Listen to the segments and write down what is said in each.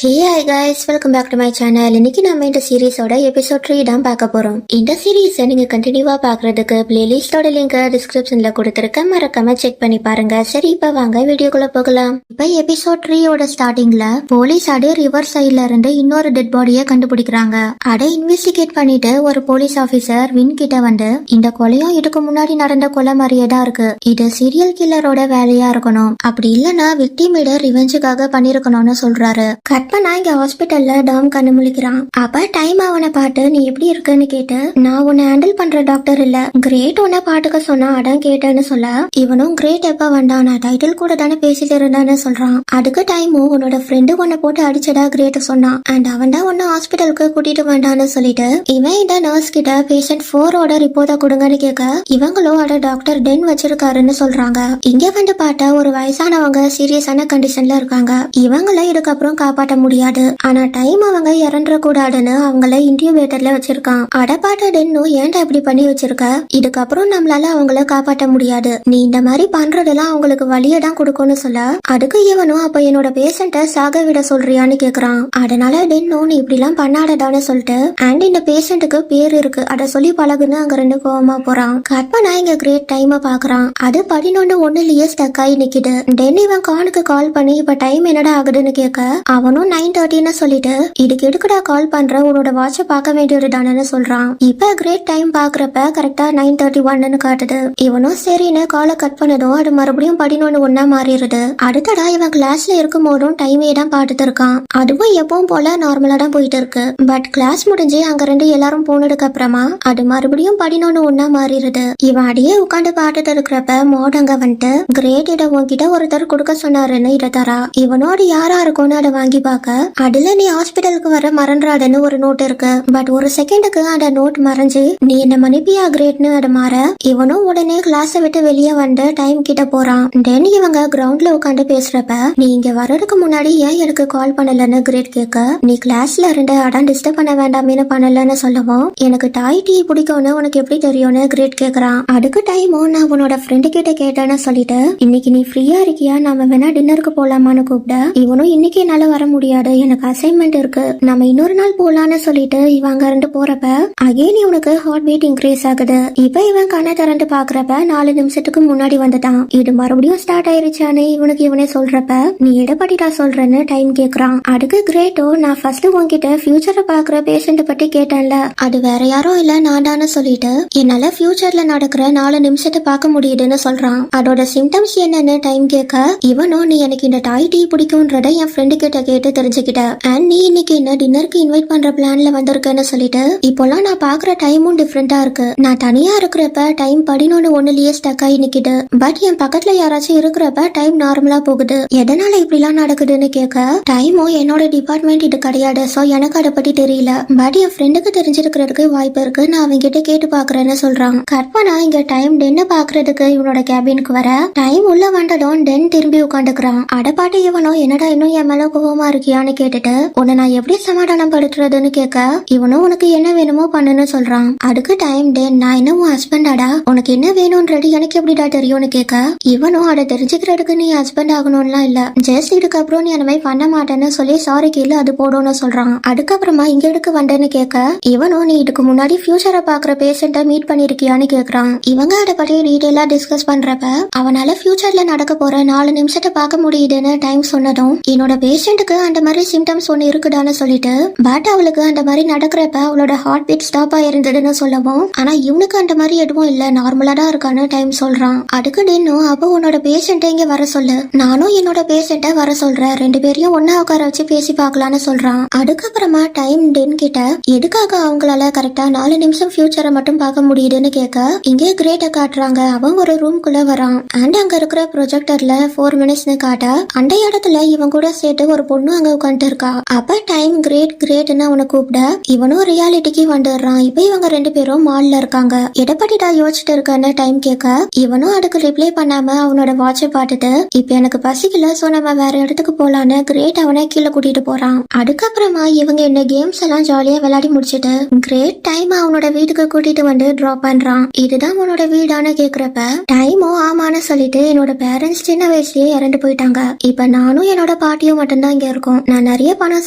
Hey hi guys, welcome back to my channel. இன்னைக்கு நம்ம இந்த சீரிஸோட எபிசோட் 3 தான் பார்க்க போறோம். இந்த சீரிஸை நீங்க கண்டினியூவா பாக்குறதுக்கு பிளேலிஸ்டோட லிங்க் டிஸ்கிரிப்ஷன்ல கொடுத்துருக்கேன், மறக்காம செக் பண்ணி பாருங்க. சரி, இப்ப வாங்க வீடியோக்குள்ள போகலாம். இப்ப எபிசோட் 3யோட ஸ்டார்டிங்ல போலீஸ் அடே ரிவர் சைட்ல இருந்து இன்னொரு டெட் பாடியை கண்டுபிடிக்கிறாங்க. அடே இன்வெஸ்டிகேட் பண்ணிட்டு ஒரு போலீஸ் ஆபீசர் வின் கிட்ட வந்து, இந்த கொலையும் இதுக்கு முன்னாடி நடந்த கொலை மாதிரியே தான் இருக்கு, இது சீரியல் கில்லரோட வேலையா இருக்கணும், அப்படி இல்லனா விக்டிமேட ரிவெஞ்சுக்காக பண்ணிருக்கணும்னு சொல்றாரு. கற்பனா இங்க ஹாஸ்பிட்டல்ல டாம் கண்ணு முழிக்கிறான். அப்ப டைம் அவனை பாட்டு நீ எப்படி இருக்குன்னு கேட்டு, நான் உன்னை ஹேண்டில் பண்ற டாக்டர் இல்ல, கிரேட் உன்னை பாட்டுக்க சொன்னா அடம் கேட்டேன்னு சொல்ல, இவனும் கிரேட் எப்ப வந்தான், நான் டைட்டில் கூட தானே பேசிட்டு இருந்தான்னு சொல்றான். அதுக்கு டைமும் உன்னோட ஃப்ரெண்டு உன்னை போட்டு அடிச்சடா கிரேட் சொன்னான், அண்ட் அவன் தான் உன்னை ஹாஸ்பிட்டலுக்கு கூட்டிட்டு வந்தான்னு சொல்லிட்டு இவன் இந்த நர்ஸ் கிட்ட பேஷண்ட் 4ஓட ரிப்போர்ட்டை கொடுங்கன்னு கேட்க, இவங்களும் அட டாக்டர் டென் வச்சிருக்காருன்னு சொல்றாங்க. இங்க வந்து பார்த்தா ஒரு வயசானவங்க சீரியஸான கண்டிஷன்ல இருக்காங்க. இவங்கள இதுக்கப்புறம் காப்பாற்ற முடியாது, ஆனா டைம் அவங்க இறந்துட கூடாதுன்னு அவங்கள இன்டியூபேட்டர்ல வச்சிருக்கான். அடப்பாட்ட டென்னு ஏன்டா இப்படி பண்ணி வச்சிருக்க, இதுக்கப்புறம் நம்மளால அவங்கள காப்பாற்ற முடியாது, நீ இந்த மாதிரி பண்றதெல்லாம் அவங்களுக்கு வழியை தான் கொடுக்கணும்னு சொல்ல, அதுக்கு இவனும் அப்ப என்னோட பேஷண்ட சாக விட சொல்றியான்னு கேக்குறான். அதனால டென்னு நீ இப்படி எல்லாம் பண்ணாடதான்னு சொல்லிட்டு, அண்ட் இந்த பேஷண்ட்டுக்கு பேர் இருக்கு அத சொல்லி பழகுன்னு அங்க ரெண்டு கோவமா போறான். கற்பனா இங்க கிரேட் டைம பாக்குறான். அது 11:01 ஸ்டக் ஆகி நிக்குது. டென் இவன் கானுக்கு கால் பண்ணி இப்ப டைம் என்னடா ஆகுதுன்னு கேட்க, அவனும் 9:30 சொல்லிட்டு, இதுக்கு எதுக்குடா கால் பண்ற, உன்னோட வாட்ச பார்க்க வேண்டியதுதானு சொல்றான். இப்ப கிரேட் டைம் பாக்குறப்ப கரெக்டா 9:31 காட்டுது. இவனும் சரின்னு காலை கட் பண்ணதும் அது மறுபடியும் 11:01 மாறிடுது. அடுத்தடா இவன் கிளாஸ்ல இருக்கும் போதும் டைமே தான் பாத்துட்டு இருக்கான். அதுவும் எப்பவும் போல நார்மலா தான் போயிட்டு இருக்கு. பட் கிளாஸ் முடிஞ்சு அங்க ரெண்டு எல்லாரும் போனதுக்கு அப்புறமா அது மறுபடியும் 11:01 மாறிடுது. இவன் அடியே உட்காந்து பாத்துட்டு இருக்கிறப்ப மோட் அங்க வந்துட்டு, கிரேட் இட உன்கிட்ட ஒருத்தர் கொடுக்க சொன்னாருன்னு இட தரா. இவனோட யாரா இருக்கும்னு அதை வாங்கி பார்க்க, அதுல நீ ஹாஸ்பிட்டலுக்கு வர மறந்துறாதன்னு ஒரு நோட் இருக்கு. பட் ஒரு செகண்டுக்கு அந்த நோட் மறைஞ்சு நீ என்ன மன்னிப்பியா கிரேட்னு அது மாற, இவனும் உடனே கிளாஸ விட்டு வெளியே வந்து டைம் கிட்ட போறான். தென் இவங்க கிரவுண்ட்ல உட்காந்து பேசுறப்ப, நீ இங்க வர்றதுக்கு முன்னாடி ஏன் எனக்கு கால் பண்ணலன்னு கிரேட் கேட்க, நீ கிளாஸ்ல இருந்து அதான் டிஸ்டர்ப் பண்ண வேண்டாமேனு பண்ணலன்னு சொல்லவும், எனக்கு டாய் டீ பிடிக்கும்னு உனக்கு எப்படி தெரியும்னு கிரேட் கேக்குறான். அதுக்கு டைமும் நான் உன்னோட ஃப்ரெண்டு கிட்ட கேட்டேன்னு சொல்லிட்டு, இன்னைக்கு நீ ஃப்ரீயா இருக்கியா, நாம வேணா டின்னருக்கு போலாமான்னு கூப்பிட, இவனும் இன்னைக்கு என்னால வர முடியாது, எனக்கு அசைன்மெண்ட் இருக்கு, நம்ம இன்னொரு நாள் போலான்னு சொல்லிட்டு இவங்க ரெண்டு போறப்ப அகைன் இவனுக்கு ஹார்ட் பீட் இன்க்ரீஸ் ஆகுது. இப்ப இவன் கண்ணை திறந்து பாக்குறப்ப 4 நிமிஷத்துக்கு முன்னாடி வந்துட்டான். இது மறுபடியும் ஸ்டார்ட் ஆயிருச்சானே இவனே சொல்றப்ப, நீ எடப்படிடா சொல்றன்னு டைம் கேக்குறான். அதுக்கு கிரேட்டோ, நான் ஃபர்ஸ்ட் உன்கிட்ட ஃபியூச்சரை பாக்குற பேஷண்ட் பத்தி கேட்டேன்ல, அது வேற யாரும் இல்ல நான் தானு சொல்லிட்டு, என்னால ஃபியூச்சர்ல நடக்கிற 4 நிமிஷத்தை பார்க்க முடியுதுன்னு சொல்றான். அதோட சிம்டம்ஸ் என்னன்னு டைம் கேட்க, இவனும் நீ எனக்கு இந்த டாய் டீ பிடிக்கும்ன்றத என் ஃப்ரெண்டு கிட்ட கேட்டு தெரிஞ்சுக்கிட்ட, அண்ட் நீ இன்னைக்கு என்ன டின்னருக்கு இன்வைட் பண்ற பிளான்ல வந்திருக்கேன்னு சொல்லிட்டு, இப்போலாம் நான் பாக்குற டைமும் டிஃப்ரெண்டா இருக்கு, நான் தனியா இருக்கிறப்ப டைம் 11:01 ஸ்டக் ஆகி நிக்குது, பட் என் பக்கத்துல யாராச்சும் இருக்கிறப்ப டைம் நார்மலா போகுது, எதனால இப்படிலாம் நடக்குதுன்னு கேட்க, டைமும் என்னோட டிபார்ட்மெண்ட் இது கிடையாது, சோ எனக்கு அதை பத்தி தெரியல, பட் என் ஃப்ரெண்டுக்கு தெரிஞ்சிருக்கிறதுக்கு வாய்ப்பு இருக்கு, நான் அவங்க கிட்ட கேட்டு பாக்குறேன்னு சொல்றான். கற்பனா இங்க டைம் டென்ன பாக்குறதுக்கு இவனோட கேபினுக்கு வர, டைம் உள்ள வந்ததும் டென் திரும்பி உட்காந்துக்கிறான். அடப்பாட்டு இவனும் என்னடா இன்னும் என் மேல கோவமா இருக்கியான்னு கேட்டுட்டு, உன்னை நான் எப்படி சமாதானம் படுத்துறதுன்னு கேட்க, இவனும் உனக்கு என்ன வேணுமோ பண்ணுன்னு சொல்றான். அதுக்கு டைம் டென், நான் என்ன உன் ஹஸ்பண்டாடா, உனக்கு என்ன வேணும்ன்றது எனக்கு எப்படிடா தெரியும்னு கேட்க, இவனும் அதை தெரிஞ்சுக்கிறதுக்கு நீ ஹஸ்பண்ட் ஆகணும்லாம் இல்ல, ஜஸ்ட் இதுக்கப்புறம் நீ அந்த மாதிரி பண்ண மாட்டேன்னு சொல்லி சாரி கீழே அது போடும்னு சொல்றான். அதுக்கப்புறமா இங்க எடுக்க வந்தேன்னு கேட்க, இவனும் நீ இதுக்கு முன்னாடி ஃபியூச்சரை பாக்குற பேஷண்ட மீட் பண்ணிருக்கியான்னு கேக்குறான். இவங்க அதை பத்தி டீடைலா டிஸ்கஸ் பண்றப்ப, அவனால ஃபியூச்சர்ல நடக்க போற 4 நிமிஷத்தை பார்க்க முடியுதுன்னு டைம் சொன்னதும், என்னோட பேஷண்ட்டுக்கு அந்த மாதிரி சிம்டம்ஸ் ஒன்னு இருக்குதான்னு சொல்லிட்டு, பட் அவளுக்கு அந்த மாதிரி நடக்கிறப்ப அவளோட ஹார்ட் பீட் ஸ்டாப் ஆயிருந்ததுன்னு சொல்லவும், ஆனா இவனுக்கு அந்த மாதிரி எதுவும் இல்ல, நார்மலா தான் இருக்கான்னு டைம் சொல்றான். அதுக்கு டென்னும், அப்போ உன்னோட பேஷண்ட்டை இங்க வர சொல்லு, நானும் என்னோட பேஷண்ட்டை வர சொல்றேன், 2 பேரையும் ஒன்னா உட்கார வச்சு பேசி பார்க்கலான்னு சொல்றான். அதுக்கப்புறமா டைம் டென் கிட்ட, எதுக்காக அவங்களால கரெக்டா 4 நிமிஷம் ஃபியூச்சரை மட்டும் பார்க்க முடியுதுன்னு கேட்க, இங்கே கிரேட்டை காட்டுறாங்க. அவன் ஒரு ரூம்குள்ள வரான், அண்ட் அங்க இருக்கிற ப்ரொஜெக்டர்ல 4 மினிட்ஸ்னு காட்ட, அந்த இடத்துல இவன் கூட சேர்த்து ஒரு பொண்ணு அங்க உட்காந்துட்டு இருக்கா. அப்ப டைம் கிரேட்னு அவனை கூப்பிட, இவனும் ரியாலிட்டிக்கு வந்துடுறான். இப்ப இவங்க 2 பேரும் மால்ல இருக்காங்க. எடப்படிடா யோசிச்சுட்டு இருக்கன்னு டைம் கேட்க, இவனும் அதுக்கு ரிப்ளை பண்ணாம அவனோட வாட்சை பார்த்துட்டு, இப்ப எனக்கு பசிக்கல, சோ நம்ம வேற இடத்துக்கு போலான்னு கிரேட் அவனை கீழே கூட்டிட்டு போறான். அதுக்கப்புறமா இவங்க என்ன கேம்ஸ் எல்லாம் ஜாலியா விளையாடி முடிச்சுட்டு கிரேட் டைம் அவனோட வீட்டுக்கு கூட்டிட்டு வந்து டிராப் பண்றான். இதுதான் உன்னோட வீடான்னு கேக்குறப்ப டைமோ ஆமான்னு சொல்லிட்டு, என்னோட பேரண்ட்ஸ் சின்ன வயசுலயே இறந்து போயிட்டாங்க, இப்ப நானும் என்னோட பாட்டியும் மட்டும்தான் இங்க இருக்கோம், இருக்கும். நான் நிறைய பணம்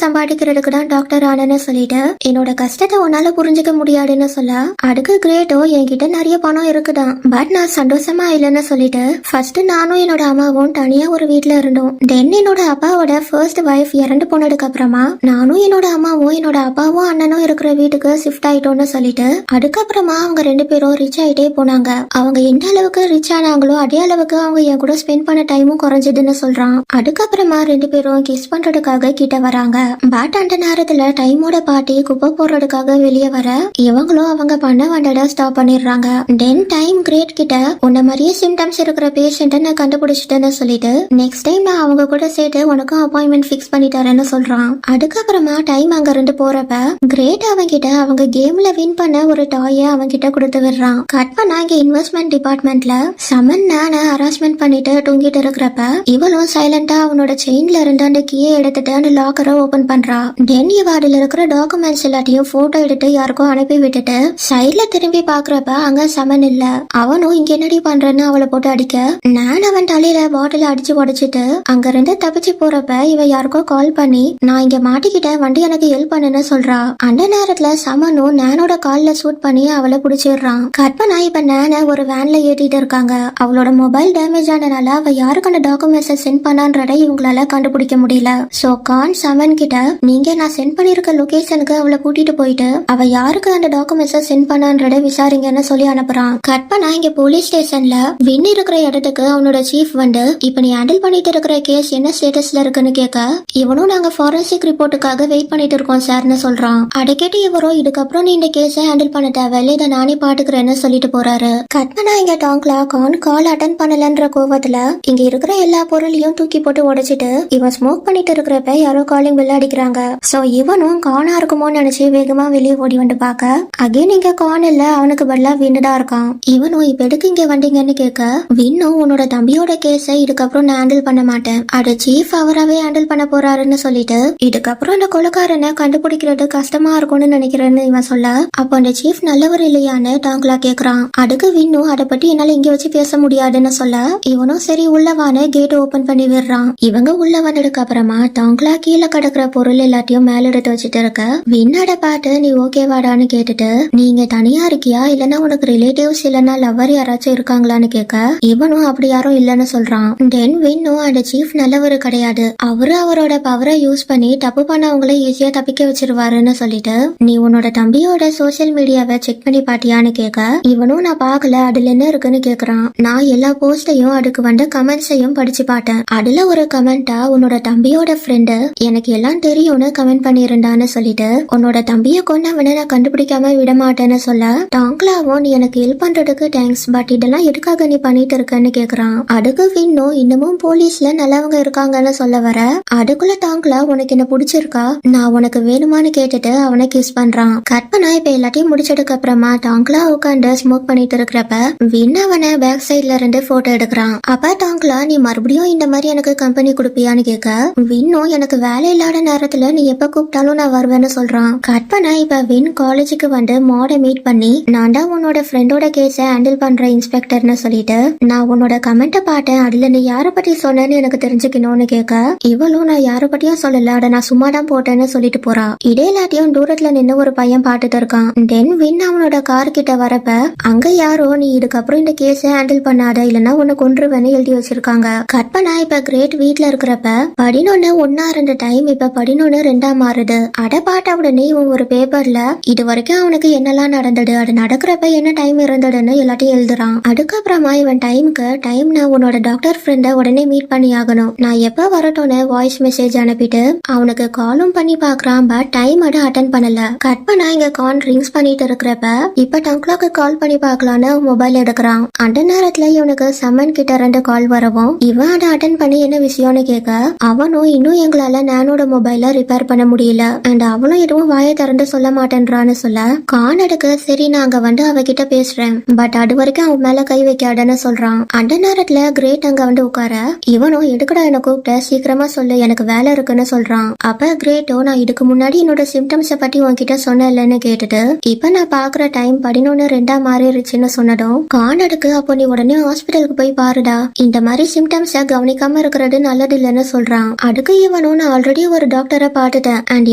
சம்பாதிக்கிறதுக்கு தான் டாக்டர் ஆனேன்னு சொல்லிட்டு என்னோட கஷ்டத்தை உன்னால புரிஞ்சுக்க முடியாதுன்னு சொல்ல, அதுக்கு கிரேட்டோ என்கிட்ட நிறைய பணம் இருக்குதான், பட் நான் சந்தோஷமா இல்லைன்னு சொல்லிட்டு ஃபர்ஸ்ட் நானும் என்னோட அம்மாவும் தனியா ஒரு வீட்டுல இருந்தோம். தென் என்னோட அப்பாவோட ஃபர்ஸ்ட் வைஃப் இறந்து போனதுக்கு அப்புறமா நானும் என்னோட அம்மாவும் என்னோட அப்பாவும் அண்ணனும் இருக்கிற வீட்டுக்கு ஷிஃப்ட் ஆயிட்டோம்னு சொல்லிட்டு அதுக்கப்புறமா அவங்க 2 பேரும் ரிச் ஆயிட்டே போனாங்க. அவங்க எந்த அளவுக்கு ரிச் ஆனாங்களோ அதே அளவுக்கு அவங்க என் கூட ஸ்பெண்ட் பண்ண டைமும் குறைஞ்சதுன்னு சொல்றான். அதுக்கப்புறமா 2 பேரும் கிஸ் பண்றதுக்காக கிட்ட வராங்க. பட் அந்த நேரத்துல டைமோட பாட்டி குப்பை போடுறதுக்காக வெளியே வர இவங்களும் அவங்க பண்ண வந்ததை ஸ்டாப் பண்ணிடுறாங்க. தென் டைம் கிரேட் கிட்ட உன்ன மாதிரியே சிம்டம்ஸ் இருக்கிற பேஷண்ட்டை நான் கண்டுபிடிச்சிட்டேன்னு சொல்லிட்டு நெக்ஸ்ட் டைம் நான் அவங்க கூட சேர்த்து உனக்கும் அப்பாயின்மெண்ட் ஃபிக்ஸ் பண்ணி தரேன்னு சொல்றான். அதுக்கப்புறமா டைம் அங்க இருந்து போறப்ப கிரேட் அவங்கிட்ட அவங்க கேம்ல வின் பண்ண ஒரு டாயை அவங்கிட்ட கொடுத்து விடுறான். கட் பண்ணா இங்க இன்வெஸ்ட்மெண்ட் டிபார்ட்மெண்ட்ல சமன் நான ஹராஸ்மெண்ட் பண்ணிட்டு தூங்கிட்டு இருக்கிறப்ப இவளும் சைலண்டா அவனோட செயின்ல இருந்து அந்த கீயை எடுத்துட்டு அந்த லாக்கரை ஓபன் பண்றா. தென் இவ அதுல இருக்கிற டாக்குமெண்ட்ஸ் எல்லாத்தையும் போட்டோ எடுத்து யாருக்கும் அனுப்பி விட்டுட்டு சைட்ல திரும்பி பாக்குறப்ப அங்க சமன் இல்ல. அவனும் இங்க என்னடி பண்றன்னு அவளை போட்டு அடிக்க நான் அவன் தலையில பாட்டில அடிச்சு உடைச்சிட்டு அங்க இருந்து தப்பிச்சு போறப்ப இவ யாருக்கோ கால் பண்ணி நான் இங்க மாட்டிக்கிட்டேன், வண்டி எனக்கு ஹெல்ப் பண்ணுன்னு சொல்றா. அந்த நேரத்துல சமனும் நானோட கால்ல சூட் பண்ணி அவளை பிடிச்சிடுறான். கற்பனா இப்ப நான ஒரு வேன்ல ஏத்திட்டு இருக்காங்க. அவளோட மொபைல் டேமேஜ் ஆனனால அவ யாருக்கு அந்த டாக்குமெண்ட்ஸை சென்ட் பண்ணான்றதை இவங்களால கண்டுபிடிக்க முடியல. சோ கான் சமன் கிட்ட நீங்க நான் சென்ட் பண்ணிருக்க லொகேஷனுக்கு அவளை கூட்டிட்டு போயிட்டு அவ யாருக்கு அந்த டாக்குமெண்ட்ஸை சென்ட் பண்ணான்றதை விசாரிங்கன்னு சொல்லி அனுப்புறான். கற்பனா இங்க போலீஸ் ஸ்டேஷன்ல வின் இருக்கிற இடத்துக்கு அவனோட சீஃப் வந்து இப்ப நீ ஹேண்டில் பண்ணிட்டு இருக்கிற கேஸ் என்ன ஸ்டேட்டஸ்ல இருக்குன்னு கேட்க இவனும் நாங்க ஃபாரன்சிக் ரிப்போர்ட்டுக்காக வெயிட் பண்ணிட்டு இருக்கோம் சார்னு சொல்றான். அதை கேட்டு இவரும் இதுக்கப்புறம் நீ இந்த கேஸை ஹேண்டில் பண்ண தேவையில்ல, இதை நானே பாட்டுக்கிறேன்னு சொல்லிட்டு போறாரு. கட்மனா இங்க டாங்க்லா கால் அட்டன் பண்ணலன்ற கோவத்துல இங்க இருக்கிற எல்லா பொருளையும் தூக்கி போட்டு உடைச்சிட்டு இவன் ஸ்மோக் பண்ணிட்டு இருக்கிறப்ப யாரோ காலிங் பெல் அடிக்கிறாங்க. சோ இவனும் கானா இருக்குமோன்னு நினைச்சு வேகமா வெளியே ஓடி வந்து பாக்க அகைன் இங்க கான் இல்ல, அவனுக்கு பதிலா வின்னுதான் இருக்கான். இவனும் இப்ப எதுக்கு இங்க வந்தீங்கன்னு கேட்க வின்னும் உன்னோட தம்பியோட கேஸை இதுக்கப்புறம் நான் ஹேண்டில் பண்ண மாட்டேன், அது சீஃப் அவராவே ஹேண்டில் பண்ண போறாருன்னு சொல்லிட்டு இதுக்கப்புறம் அந்த கொலைக்காரனை கண்டுபிடிக்கிறது கஷ்டமா இருக்கும்னு நினைக்கிறேன்னு இவன் சொல்ல அப்போ அந்த சீஃப் நல்லவர் இல்லையான்னு டாங்க்லா கேக்குறான். அதுக்கு வின்னும் அதை பத்தி என்னால இங்க வச்சு பேச முடியாதுன்னு சொல்ல இவனும் சரி உள்ளவான கேட் ஓபன் பண்ணி விடுறான். இவங்க உள்ள வந்ததுக்கு அப்புறமா டாங்க்லா கீழே கிடக்குற பொருள் எல்லாத்தையும் மேல எடுத்து வச்சுட்டு இருக்க வின்னோட பாட்டு நீ ஓகேவாடான்னு கேட்டுட்டு நீங்க தனியா இருக்கியா இல்லன்னா உனக்கு ரிலேட்டிவ்ஸ் இல்லன்னா லவ்வர் யாராச்சும் இருக்காங்களான்னு கேட்க இவனும் அப்படி யாரும் இல்லன்னு சொல்றான். தென் வின்னும் அந்த சீஃப் நல்லவரு கிடையாது, அவரு அவரோட பவரை யூஸ் பண்ணி தப்பு பண்ணவங்களை ஈஸியா தப்பிக்க வச்சிருவாருன்னு சொல்லிட்டு நீ உன்னோட தம்பியோட சோசியல் மீடியாவை செக் பண்ணி பாட்டியான்னு கேட்க இவனும் நான் பாக்கல அதுல என்ன இருக்குன்னு கேக்குறான். நான் எல்லா போஸ்டையும் அதுக்கு வந்த கமெண்ட்ஸையும் படிச்சு பார்த்தேன். அதுல ஒரு கமெண்டா உன்னோட தம்பியோட ஃப்ரெண்டு எனக்கு எல்லாம் தெரியும்னு கமெண்ட் பண்ணிருந்தான்னு சொல்லிட்டு உன்னோட தம்பிய கொண்டவனை நான் கண்டுபிடிக்காம விட மாட்டேன்னு சொல்ல டாங்க்லாவும் நீ எனக்கு ஹெல்ப் பண்றதுக்கு தேங்க்ஸ், பட் இதெல்லாம் எதுக்காக நீ பண்ணிட்டு இருக்கன்னு கேக்குறான். அதுக்கு வின்னும் இன்னமும் போலீஸ்ல நல்லவங்க இருக்காங்கன்னு சொல்ல வர அதுக்குள்ள டாங்க்லா உனக்கு என்ன பிடிச்சிருக்கா நான் உனக்கு வேணுமான்னு கேட்டுட்டு அவனை கிஸ் பண்றான். கற்பனா இப்ப எல்லாத்தையும் முடிச்சதுக்கு அப்புறமா டாங்க்லா உட்காந்து ஸ்மோக் பண்ணிட்டு இருக்கிறப்ப வின் அவனை பேக் சைட்ல இருந்து போட்டோ எடுக்கிறான். அப்ப டாங்க்லா நீ மறுபடியும் இந்த மாதிரி எனக்கு கம்பெனி கொடுப்பியான்னு கேட்க வின்னும் எனக்கு வேலை இல்லாத நேரத்துல நீ எப்ப கூப்பிட்டாலும் நான் வருவேன்னு சொல்றான். கற்பனா இப்ப வின் காலேஜுக்கு வந்து மோட மீட் பண்ணி நான் தான் உன்னோட ஃப்ரெண்டோட கேஸ ஹேண்டில் பண்ற இன்ஸ்பெக்டர்னு சொல்லிட்டு நான் உன்னோட கமெண்ட்டை பார்த்தேன், அதுல நீ யார பத்தி சொன்னேன்னு எனக்கு தெரிஞ்சுக்கணும்னு கேட்க இவளும் நான் யார பத்தியும் சொல்லல, அட நான் சும்மா தான் போட்டேன்னு சொல்லிட்டு போறா. இதே எல்லாத்தையும் தூரத்துல நின்று ஒரு பையன் பாத்துட்டு இருக்கான். தென் வின் அவனோட கார் கிட்ட வரப்ப அங்க யாரோ நீ இதுக்கப்புறம் இந்த கேஸ ஹேண்டில் பண்ணாத இல்லன்னா உன்னை கொன்றுவேன்னு எழுதி வச்சிருக்காங்க. கற்பனா இப்ப கிரேட் வீட்ல இருக்கிறப்ப 11 ஒன்னா இருந்த டைம் இப்ப 11 2 மாறுது. அட பாட்ட உடனே இவன் ஒரு பேப்பர்ல இது வரைக்கும் அவனுக்கு என்னெல்லாம் நடந்தது அது நடக்கிறப்ப என்ன டைம் இருந்ததுன்னு எல்லாத்தையும் எழுதுறான். அதுக்கப்புறமா இவன் டைம் நான் உன்னோட டாக்டர் ஃப்ரெண்ட உடனே மீட் பண்ணி ஆகணும், நான் எப்ப வரட்டும்னு வாய்ஸ் மெசேஜ் அனுப்பிட்டு அவனுக்கு காலும் பண்ணி பாக்குறான். பட் டைம் அதை அட்டன் பண்ணல. கற்பனா இங்க கான் ரிங்ஸ் பண்ணிட்டு இருக்கிறப்ப இப்ப டங்க்லாக்கு கால் பண்ணி பாக்கலான்னு மொபைல் எடுக்கிறான். அந்த நேரத்துல இவனுக்கு சம்மன் கிட்ட 2 கால் வரவும் இவன் அதை அட்டன் பண்ணி என்ன விஷயம்னு கேட்க அவனும் இன்னும் எங்களால நானோட மொபைல ரிப்பேர் பண்ண முடியல அண்ட் அவனும் எதுவும் வாயை திறந்து சொல்ல மாட்டேன்றான்னு சொல்ல கான் எடுக்க சரி நான் அங்க வந்து அவகிட்ட பேசுறேன், பட் அது வரைக்கும் அவன் மேல கை வைக்காதன்னு சொல்றான். அந்த நேரத்துல கிரேட் அங்க வந்து உட்கார இவனும் எதுக்குடா என்ன கூப்பிட்ட சீக்கிரமா சொல்லு எனக்கு வேலை இருக்குன்னு சொல்றான். அப்ப கிரேட்டோ நான் இதுக்கு முன்னாடி என்னோட சிம்டம்ஸ பத்தி உன்கிட்ட சொன்னேன்னு கேட்டுட்டு இப்ப நான் பாக்குற டைம் 11 2 மாறிடுச்சுன்னு சொன்னதும் கான் எடுக்கு அப்போ நீ உடனே ஹாஸ்பிட்டலுக்கு போய் பாருடா, இந்த மாதிரி சிம்டம்ஸ கவனிக்காம இருக்கிறது நல்லது இல்லைன்னு சொல்றான். அதுக்கு இவன் இவனும் நான் ஆல்ரெடி ஒரு டாக்டரை பார்த்துட்டேன் அண்ட்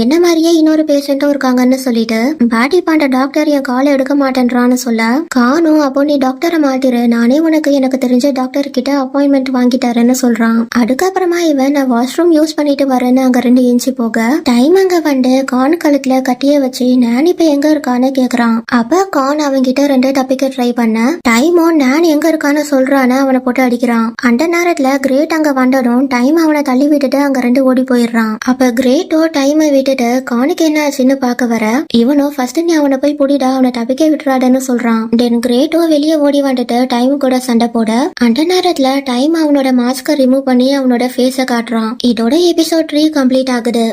என்ன மாதிரியே இன்னொரு பேஷண்ட்டும் இருக்காங்கன்னு சொல்லிட்டு பாட்டி பாண்ட டாக்டர் என் காலை எடுக்க மாட்டேன்றான்னு சொல்ல காணும் அப்போ நீ டாக்டரை மாத்திரு நானே உனக்கு எனக்கு தெரிஞ்ச டாக்டர் கிட்ட அப்பாயின்மெண்ட் வாங்கிட்டாருன்னு சொல்றான். அதுக்கப்புறமா இவன் நான் வாஷ்ரூம் யூஸ் பண்ணிட்டு வரேன்னு அங்க ரெண்டு இன்ச்சு போக டைம் அங்க வந்து கான் கழுத்துல கட்டிய வச்சு நான் இப்ப எங்க இருக்கான்னு கேக்குறான். அப்ப கான் அவன்கிட்ட ரெண்டு தப்பிக்க ட்ரை பண்ண டைமோ நான் எங்க இருக்கான்னு சொல்றான்னு அவனை போட்டு அடிக்கிறான். அந்த நேரத்துல கிரேட் அங்க வந்ததும் டைம் அவனை தள்ளி விட்டுட்டு அங்க ரெண்டு ஓடி போயிடுறான். அப்ப கிரேட்டோ டைமை விட்டுட்டு கானுக்கு என்ன ஆச்சுன்னு பார்க்க வர இவனோ ஃபர்ஸ்ட் நீ அவனை போய் புடிடா அவனை தப்பிக்க விட்டுறாடன்னு சொல்றான். தென் கிரேட்டோ வெளியே ஓடி வந்துட்டு டைம் கூட சண்டை போட அந்த நேரத்துல டைம் அவனோட மாஸ்கை ரிமூவ் பண்ணி அவனோட ஃபேஸ காட்டுறான். இதோட எபிசோட் 3 கம்ப்ளீட் ஆகுது.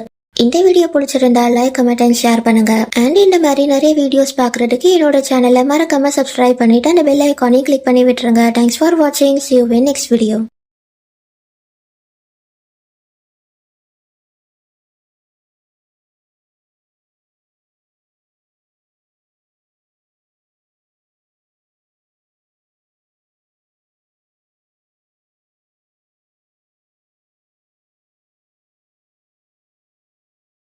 இந்த வீடியோ பிடிச்சிருந்தா லைக் கமெண்ட் அண்ட் ஷேர் பண்ணுங்க. அண்ட் இந்த மாதிரி நிறைய வீடியோஸ் பாக்குறதுக்கு என்னோட சேனலை மறக்காம சப்ஸ்கிரைப் பண்ணிட்டு அந்த பெல் ஐகானையும் கிளிக் பண்ணி விட்டுருங்க. தேங்க்ஸ் ஃபார் வாட்சிங். See you in next video.